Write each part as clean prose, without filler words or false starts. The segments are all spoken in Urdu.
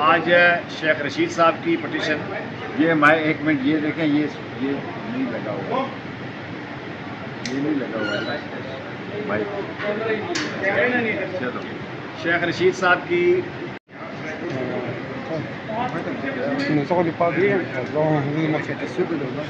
آج شیخ رشید صاحب کی پٹیشن، یہ میں ایک منٹ یہ دیکھیں، یہ نہیں لگا ہوا، یہ نہیں لگا ہوا ہے بھائی. چلو شیخ رشید صاحب کی Non so di padre, no, ma che subito, no?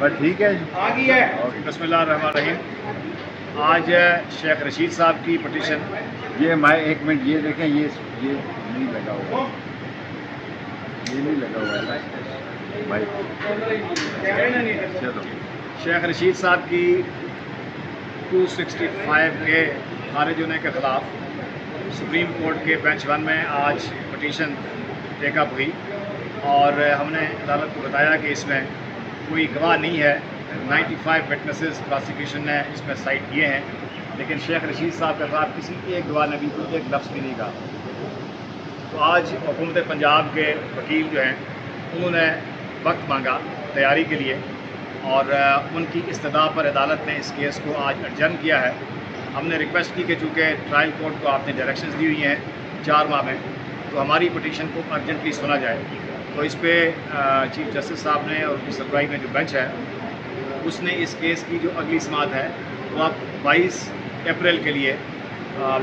بس ٹھیک ہے. بسم اللہ الرحمن الرحیم. آج شیخ رشید صاحب کی پٹیشن، یہ میں ایک منٹ یہ دیکھیں، یہ نہیں لگا ہوا، یہ نہیں لگا ہوا ہے بھائی. چلو شیخ رشید صاحب کی 265 کے خارج ہونے کے خلاف سپریم کورٹ کے بینچ 1 میں آج پٹیشن ٹیک اپ ہوئی، اور ہم نے عدالت کو بتایا کہ اس میں کوئی گواہ نہیں ہے. 95 وٹنسز پراسیکیوشن نے اس میں سائٹ کیے ہیں، لیکن شیخ رشید صاحب کے خلاف کسی ایک گواہ نے بھی کوئی ایک لفظ بھی نہیں کہا. تو آج حکومت پنجاب کے وکیل جو ہیں انہوں نے وقت مانگا تیاری کے لیے، اور ان کی استدعا پر عدالت نے اس کیس کو آج ایڈجرن کیا ہے. ہم نے ریکویسٹ کی کہ چونکہ ٹرائل کورٹ کو آپ نے ڈائریکشنز دی ہوئی ہیں 4 ماہ میں، تو ہماری پٹیشن کو ارجنٹلی سنا جائے. تو اس پہ چیف جسٹس صاحب نے اور ان کی سربراہی میں جو بینچ ہے اس نے اس کیس کی جو اگلی سماعت ہے وہ اب 22 اپریل کے لیے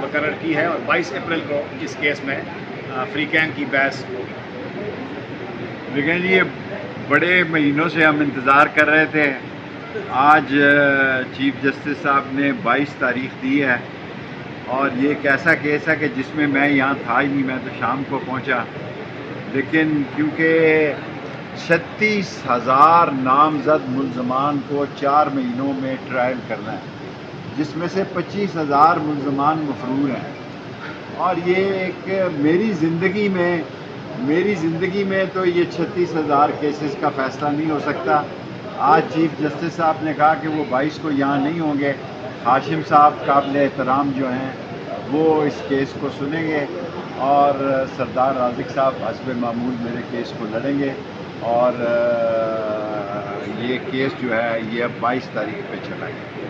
مقرر کی ہے، اور 22 اپریل کو اس کیس میں فریقین کی بحث ہوگی. لیکن یہ بڑے مہینوں سے ہم انتظار کر رہے تھے. آج چیف جسٹس صاحب نے 22 تاریخ دی ہے، اور یہ ایک ایسا کیس ہے کہ جس میں میں یہاں تھا ہی نہیں، میں تو شام کو پہنچا. لیکن کیونکہ 36,000 نامزد ملزمان کو 4 مہینوں میں ٹرائل کرنا ہے، جس میں سے 25,000 ملزمان مفرور ہیں، اور یہ ایک میری زندگی میں تو یہ 36,000 کیسز کا فیصلہ نہیں ہو سکتا. آج چیف جسٹس صاحب نے کہا کہ وہ 22 کو یہاں نہیں ہوں گے. ہاشم صاحب قابل احترام جو ہیں وہ اس کیس کو سنیں گے، اور سردار رازق صاحب حسب معمول میرے کیس کو لڑیں گے، اور یہ کیس جو ہے یہ اب 22 تاریخ پہ چلا گیا.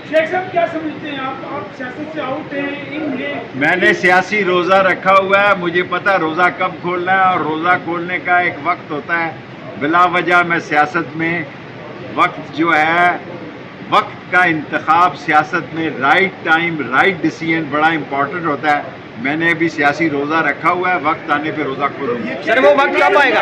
شیخ صاحب کیا سمجھتے ہیں آپ سیاست سے آؤٹ ہیں؟ میں نے سیاسی روزہ رکھا ہوا ہے، مجھے پتہ روزہ کب کھولنا ہے، اور روزہ کھولنے کا ایک وقت ہوتا ہے. بلا وجہ میں سیاست میں وقت جو ہے، وقت کا انتخاب سیاست میں رائٹ ٹائم رائٹ ڈیسیژن بڑا امپورٹنٹ ہوتا ہے. میں نے ابھی سیاسی روزہ رکھا ہوا ہے، وقت آنے پہ روزہ کھولوں گا. سر وہ وقت کب آئے گا؟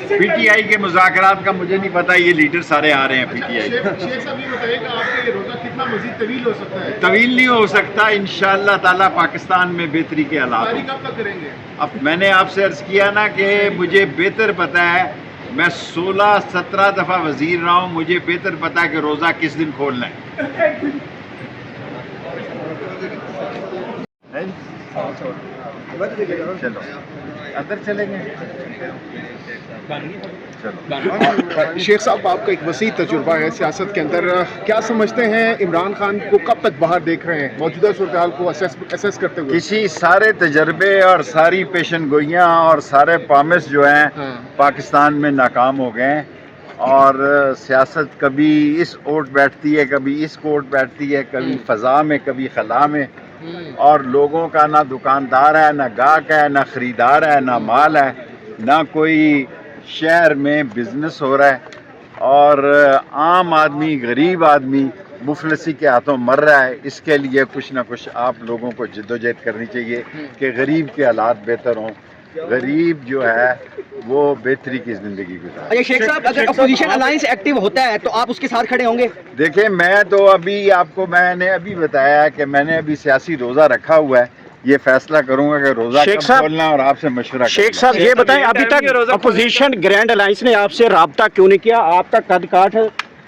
پی ٹی آئی کے مذاکرات کا مجھے نہیں پتہ، یہ لیڈر سارے آ رہے ہیں پی ٹی آئی. شیخ صاحب یہ بتائیے کہ آپ کا یہ روزہ کتنا مزید طویل ہو سکتا ہے؟ طویل نہیں ہو سکتا، انشاءاللہ تعالیٰ پاکستان میں بہتری کے حالات ہوں. کب تک کریں گے؟ اب میں نے آپ سے عرض کیا نا کہ مجھے بہتر پتہ ہے، میں 16-17 دفعہ وزیر رہا ہوں، مجھے بہتر پتہ ہے کہ روزہ کس دن کھولنا ہے. چلو اندر چلیں گے. شیخ صاحب آپ کا ایک وسیع تجربہ ہے سیاست کے اندر، کیا سمجھتے ہیں عمران خان کو کب تک باہر دیکھ رہے ہیں موجودہ صورتحال کو اسیس کرتے ہوئے؟ کسی سارے تجربے اور ساری پیشن گوئیاں اور سارے پامس جو ہیں پاکستان میں ناکام ہو گئے ہیں، اور سیاست کبھی اس اوٹ بیٹھتی ہے، کبھی اس کوٹ بیٹھتی ہے، کبھی فضا میں کبھی خلا میں، اور لوگوں کا نہ دکاندار ہے، نہ گاہک ہے، نہ خریدار ہے، نہ مال ہے، نہ کوئی شہر میں بزنس ہو رہا ہے، اور عام آدمی غریب آدمی مفلسی کے ہاتھوں مر رہا ہے. اس کے لیے کچھ نہ کچھ آپ لوگوں کو جدوجہد کرنی چاہیے کہ غریب کے حالات بہتر ہوں، غریب جو ہے وہ بہتری کی زندگی گزارے. اچھا شیخ صاحب، اگر اپوزیشن الائنس ایکٹیو ہوتا ہے تو آپ اس کے ساتھ کھڑے ہوں گے؟ دیکھیں میں تو ابھی آپ کو میں نے ابھی بتایا کہ میں نے ابھی سیاسی روزہ رکھا ہوا ہے، یہ فیصلہ کروں گا کہ روزہ کب کھولنا ہے اور آپ سے مشورہ کروں گا. شیخ صاحب یہ بتائیں ابھی تک اپوزیشن گرینڈ الائنس نے آپ سے رابطہ کیوں نہیں کیا؟ آپ کا قد کاٹ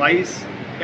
22